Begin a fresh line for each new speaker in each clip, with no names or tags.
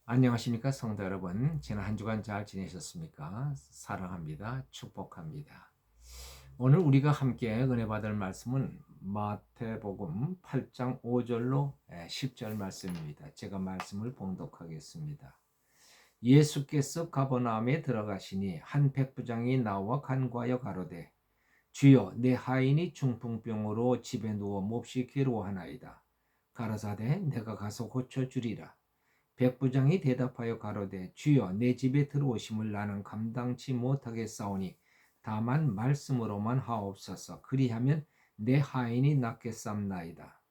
안녕하십니까 성도 여러분. 지난 한 주간 잘 지내셨습니까? 사랑합니다. 축복합니다. 오늘 우리가 함께 은혜 받을 말씀은 마태복음 8장 5절로 10절 말씀입니다. 제가 말씀을 봉독하겠습니다. 예수께서 가버나움에 들어가시니 한 백부장이 나와 간과하여 가로되 주여 내 하인이 중풍병으로 집에 누워 몹시 괴로워하나이다. 가라사대 내가 가서 고쳐주리라. 백부장이 대답하여 가로되 주여 내 집에 들어오심을 나는 감당치 못하겠사오니 다만 말씀으로만 하옵소서. 그리하면 내 하인이 낫겠삼나이다.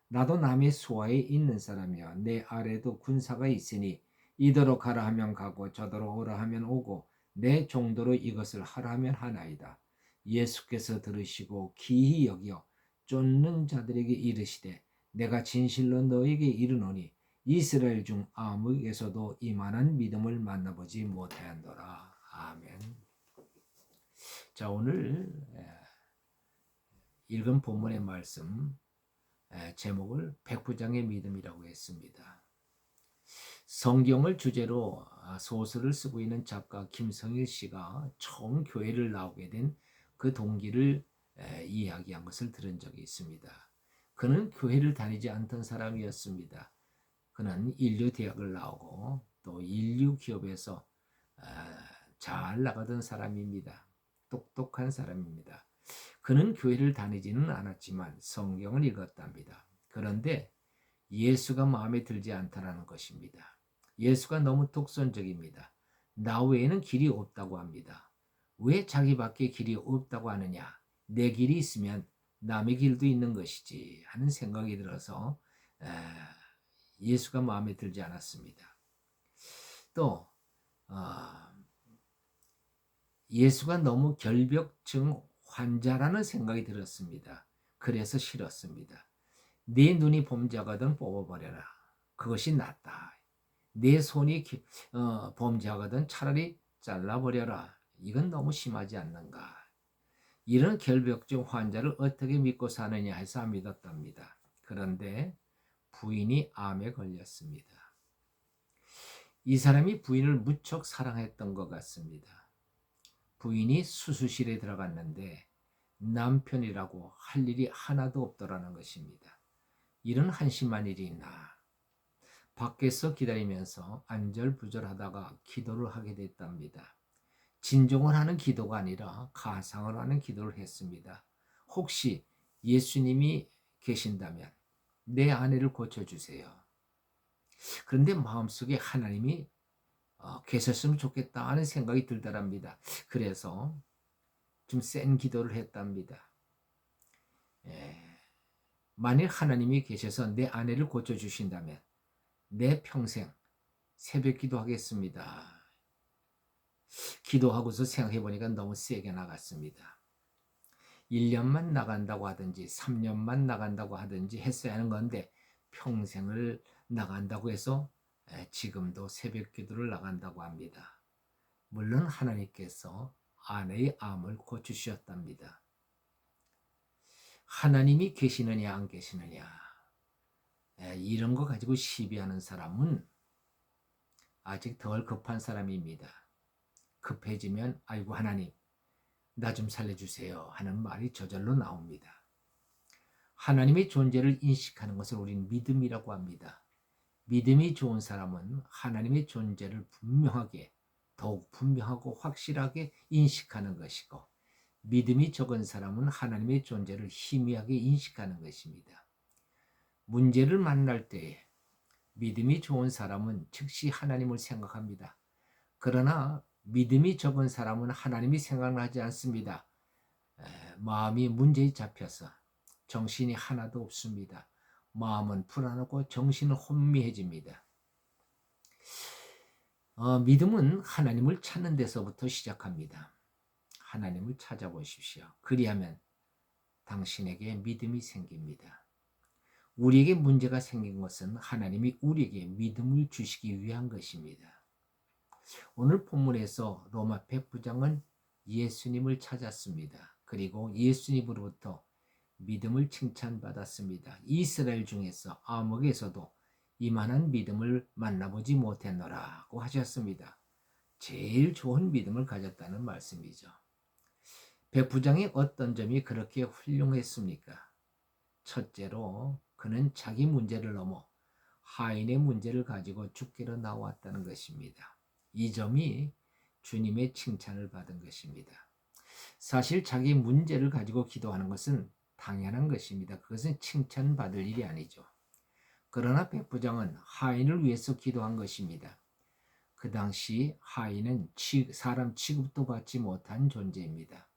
나도 남의 수하에 있는 사람이여 내 아래도 군사가 있으니 이더러 가라 하면 가고 저더러 오라 하면 오고 내 정도로 이것을 하라 하면 하나이다. 예수께서 들으시고 기히 여겨 쫓는 자들에게 이르시되 내가 진실로 너에게 이르노니 이스라엘 중 아무에게서도 이만한 믿음을 만나보지 못하였노라. 아멘. 자, 오늘 읽은 본문의 말씀 제목을 백부장의 믿음이라고 했습니다. 성경을 주제로 소설을 쓰고 있는 작가 김성일 씨가 처음 교회를 나오게 된 그 동기를 이야기한 것을 들은 적이 있습니다. 그는 교회를 다니지 않던 사람이었습니다. 그는 인류 대학을 나오고 또 인류 기업에서 잘 나가던 사람입니다. 똑똑한 사람입니다. 그는 교회를 다니지는 않았지만 성경을 읽었답니다. 그런데 예수가 마음에 들지 않다라는 것입니다. 예수가 너무 독선적입니다. 나 외에는 길이 없다고 합니다. 왜 자기밖에 길이 없다고 하느냐? 내 길이 있으면 남의 길도 있는 것이지 하는 생각이 들어서 예수가 마음에 들지 않았습니다. 또 예수가 너무 결벽증 환자라는 생각이 들었습니다. 그래서 싫었습니다. 네 눈이 범죄하거든 뽑아버려라. 그것이 낫다. 내 손이 범죄하거든 차라리 잘라버려라. 이건 너무 심하지 않는가. 이런 결벽증 환자를 어떻게 믿고 사느냐 해서 믿었답니다. 그런데 부인이 암에 걸렸습니다. 이 사람이 부인을 무척 사랑했던 것 같습니다. 부인이 수술실에 들어갔는데 남편이라고 할 일이 하나도 없더라는 것입니다. 이런 한심한 일이 있나. 밖에서 기다리면서 안절부절하다가 기도를 하게 됐답니다. 진정을 하는 기도가 아니라 가상을 하는 기도를 했습니다. 혹시 예수님이 계신다면 내 아내를 고쳐주세요. 그런데 마음속에 하나님이 계셨으면 좋겠다 하는 생각이 들더랍니다. 그래서 좀 센 기도를 했답니다. 만일 하나님이 계셔서 내 아내를 고쳐주신다면 내 평생 새벽 기도하겠습니다. 기도하고서 생각해보니까 너무 세게 나갔습니다. 1년만 나간다고 하든지 3년만 나간다고 하든지 했어야 하는 건데 평생을 나간다고 해서 지금도 새벽 기도를 나간다고 합니다. 물론 하나님께서 아내의 암을 고치셨답니다. 하나님이 계시느냐 안 계시느냐 이런 거 가지고 시비하는 사람은 아직 덜 급한 사람입니다. 급해지면 아이고 하나님 나 좀 살려주세요 하는 말이 저절로 나옵니다. 하나님의 존재를 인식하는 것을 우리는 믿음이라고 합니다. 믿음이 좋은 사람은 하나님의 존재를 분명하게 더욱 분명하고 확실하게 인식하는 것이고 믿음이 적은 사람은 하나님의 존재를 희미하게 인식하는 것입니다. 문제를 만날 때에 믿음이 좋은 사람은 즉시 하나님을 생각합니다. 그러나 믿음이 적은 사람은 하나님이 생각나지 않습니다. 마음이 문제에 잡혀서 정신이 하나도 없습니다. 마음은 불안하고 정신은 혼미해집니다. 믿음은 하나님을 찾는 데서부터 시작합니다. 하나님을 찾아보십시오. 그리하면 당신에게 믿음이 생깁니다. 우리에게 문제가 생긴 것은 하나님이 우리에게 믿음을 주시기 위한 것입니다. 오늘 본문에서 로마 백부장은 예수님을 찾았습니다. 그리고 예수님으로부터 믿음을 칭찬받았습니다. 이스라엘 중에서 아무에게서도 이만한 믿음을 만나보지 못했노라고 하셨습니다. 제일 좋은 믿음을 가졌다는 말씀이죠. 백부장의 어떤 점이 그렇게 훌륭했습니까? 첫째로 그는 자기 문제를 넘어 하인의 문제를 가지고 주께로 나왔다는 것입니다. 이 점이 주님의 칭찬을 받은 것입니다. 사실 자기 문제를 가지고 기도하는 것은 당연한 것입니다. 그것은 칭찬받을 일이 아니죠. 그러나 백부장은 하인을 위해서 기도한 것입니다. 그 당시 하인은 사람 취급도 받지 못한 존재입니다.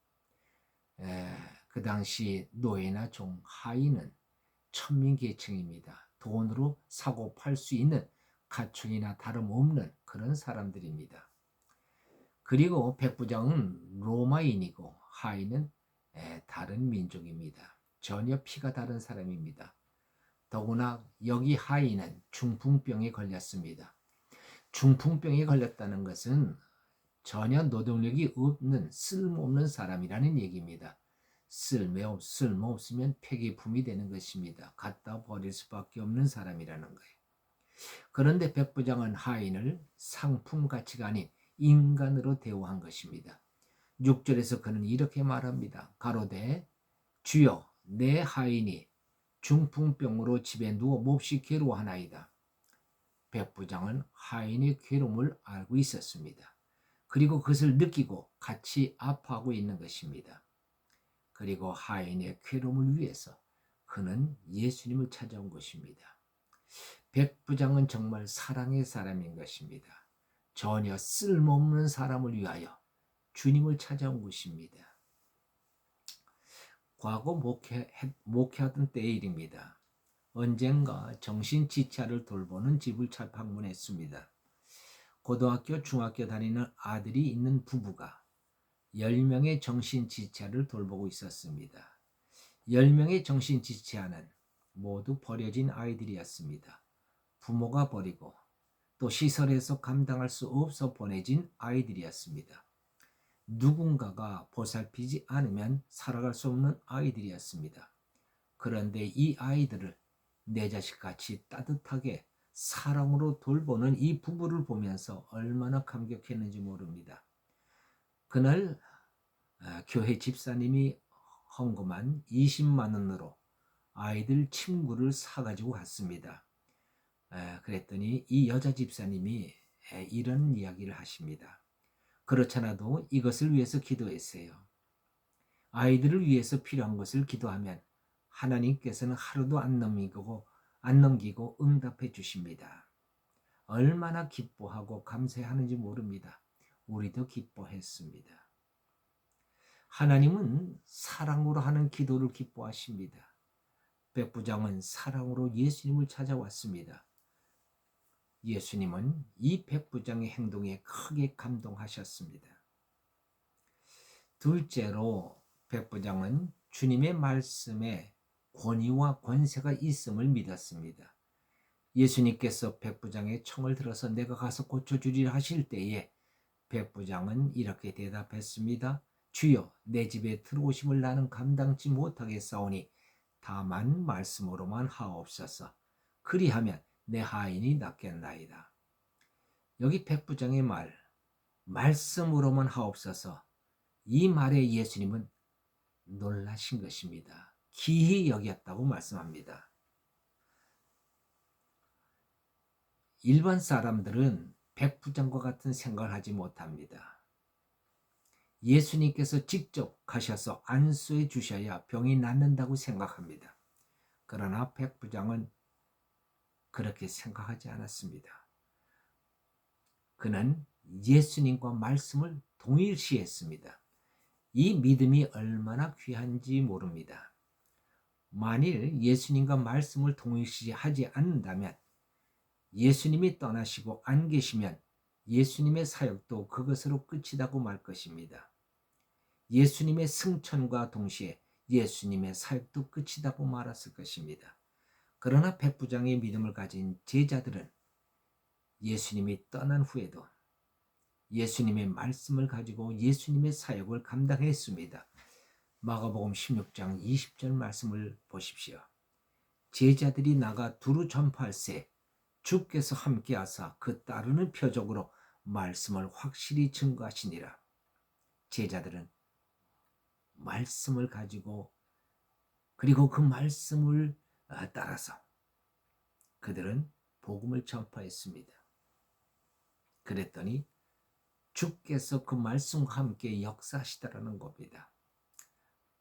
그 당시 노예나 종, 하인은 천민계층입니다. 돈으로 사고 팔 수 있는 가축이나 다름없는 그런 사람들입니다. 그리고 백부장은 로마인이고 하인은 다른 민족입니다. 전혀 피가 다른 사람입니다. 더구나 여기 하인은 중풍병에 걸렸습니다. 중풍병에 걸렸다는 것은 전혀 노동력이 없는 쓸모없는 사람이라는 얘기입니다. 쓸모없으면 폐기품이 되는 것입니다. 갖다 버릴 수밖에 없는 사람이라는 거예요. 그런데 백부장은 하인을 상품가치가 아닌 인간으로 대우한 것입니다. 6절에서 그는 이렇게 말합니다. 가로되 주여 내 하인이 중풍병으로 집에 누워 몹시 괴로워하나이다. 백부장은 하인의 괴로움을 알고 있었습니다. 그리고 그것을 느끼고 같이 아파하고 있는 것입니다. 그리고 하인의 괴로움을 위해서 그는 예수님을 찾아온 것입니다. 백부장은 정말 사랑의 사람인 것입니다. 전혀 쓸모없는 사람을 위하여 주님을 찾아온 것입니다. 과거 목회하던 때의 일입니다. 언젠가 정신지체를 돌보는 집을 방문했습니다. 고등학교, 중학교 다니는 아들이 있는 부부가 10명의 정신지체를 돌보고 있었습니다. 10명의 정신지체아는 모두 버려진 아이들이었습니다. 부모가 버리고 또 시설에서 감당할 수 없어 보내진 아이들이었습니다. 누군가가 보살피지 않으면 살아갈 수 없는 아이들이었습니다. 그런데 이 아이들을 내 자식같이 따뜻하게 사랑으로 돌보는 이 부부를 보면서 얼마나 감격했는지 모릅니다. 그날 교회 집사님이 헌금한 20만 원으로 아이들 침구를 사가지고 갔습니다. 그랬더니 이 여자 집사님이 이런 이야기를 하십니다. 그렇잖아도 이것을 위해서 기도했어요. 아이들을 위해서 필요한 것을 기도하면 하나님께서는 하루도 안 넘기고 응답해 주십니다. 얼마나 기뻐하고 감사하는지 모릅니다. 우리도 기뻐했습니다. 하나님은 사랑으로 하는 기도를 기뻐하십니다. 백부장은 사랑으로 예수님을 찾아왔습니다. 예수님은 이 백부장의 행동에 크게 감동하셨습니다. 둘째로 백부장은 주님의 말씀에 권위와 권세가 있음을 믿었습니다. 예수님께서 백부장의 청을 들어서 내가 가서 고쳐주리라 하실 때에 백부장은 이렇게 대답했습니다. 주여 내 집에 들어오심을 나는 감당치 못하겠사오니 다만 말씀으로만 하옵소서. 그리하면 내 하인이 낫겠나이다. 여기 백부장의 말씀으로만 하옵소서. 이 말에 예수님은 놀라신 것입니다. 기히 여겼다고 말씀합니다. 일반 사람들은 백부장과 같은 생각을 하지 못합니다. 예수님께서 직접 가셔서 안수해 주셔야 병이 낫는다고 생각합니다. 그러나 백부장은 그렇게 생각하지 않았습니다. 그는 예수님과 말씀을 동일시했습니다. 이 믿음이 얼마나 귀한지 모릅니다. 만일 예수님과 말씀을 동일시하지 않는다면 예수님이 떠나시고 안 계시면 예수님의 사역도 그것으로 끝이라고 말 것입니다. 예수님의 승천과 동시에 예수님의 사역도 끝이라고 말했을 것입니다. 그러나 백부장의 믿음을 가진 제자들은 예수님이 떠난 후에도 예수님의 말씀을 가지고 예수님의 사역을 감당했습니다. 마가복음 16장 20절 말씀을 보십시오. 제자들이 나가 두루 전파할세 주께서 함께하사 그 따르는 표적으로 말씀을 확실히 증거하시니라. 제자들은 말씀을 가지고 그리고 그 말씀을 따라서 그들은 복음을 전파했습니다. 그랬더니 주께서 그 말씀과 함께 역사하시더라는 겁니다.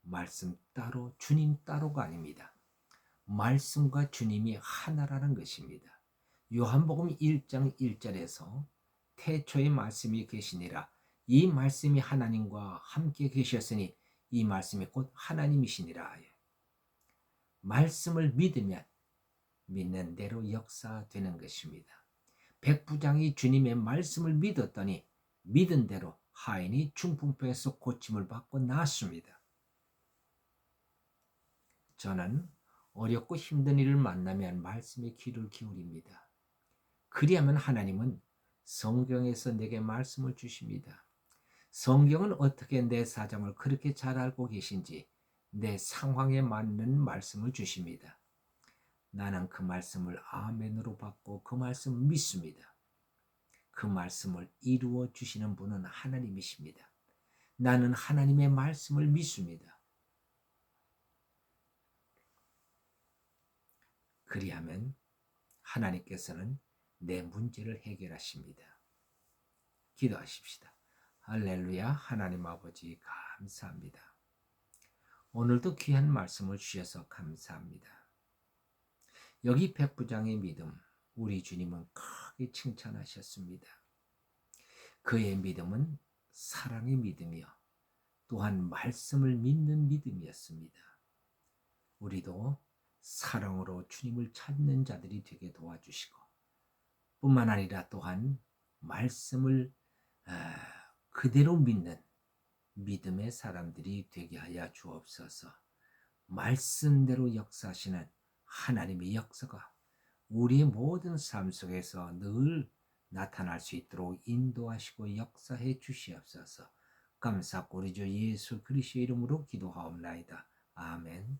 말씀 따로 주님 따로가 아닙니다. 말씀과 주님이 하나라는 것입니다. 요한복음 1장 1절에서 태초에 말씀이 계시니라. 이 말씀이 하나님과 함께 계셨으니 이 말씀이 곧 하나님이시니라. 말씀을 믿으면 믿는 대로 역사되는 것입니다. 백부장이 주님의 말씀을 믿었더니 믿은 대로 하인이 중풍병에서 고침을 받고 나았습니다. 저는 어렵고 힘든 일을 만나면 말씀에 귀를 기울입니다. 그리하면 하나님은 성경에서 내게 말씀을 주십니다. 성경은 어떻게 내 사정을 그렇게 잘 알고 계신지 내 상황에 맞는 말씀을 주십니다. 나는 그 말씀을 아멘으로 받고 그 말씀을 믿습니다. 그 말씀을 이루어 주시는 분은 하나님이십니다. 나는 하나님의 말씀을 믿습니다. 그리하면 하나님께서는 내 문제를 해결하십니다. 기도하십시다. 할렐루야. 하나님 아버지 감사합니다. 오늘도 귀한 말씀을 주셔서 감사합니다. 여기 백부장의 믿음, 우리 주님은 크게 칭찬하셨습니다. 그의 믿음은 사랑의 믿음이요 또한 말씀을 믿는 믿음이었습니다. 우리도 사랑으로 주님을 찾는 자들이 되게 도와주시고 뿐만 아니라 또한 말씀을 그대로 믿는 믿음의 사람들이 되게 하여 주옵소서. 말씀대로 역사하시는 하나님의 역사가 우리의 모든 삶 속에서 늘 나타날 수 있도록 인도하시고 역사해 주시옵소서. 감사하고 우리 주 예수 그리스도의 이름으로 기도하옵나이다. 아멘.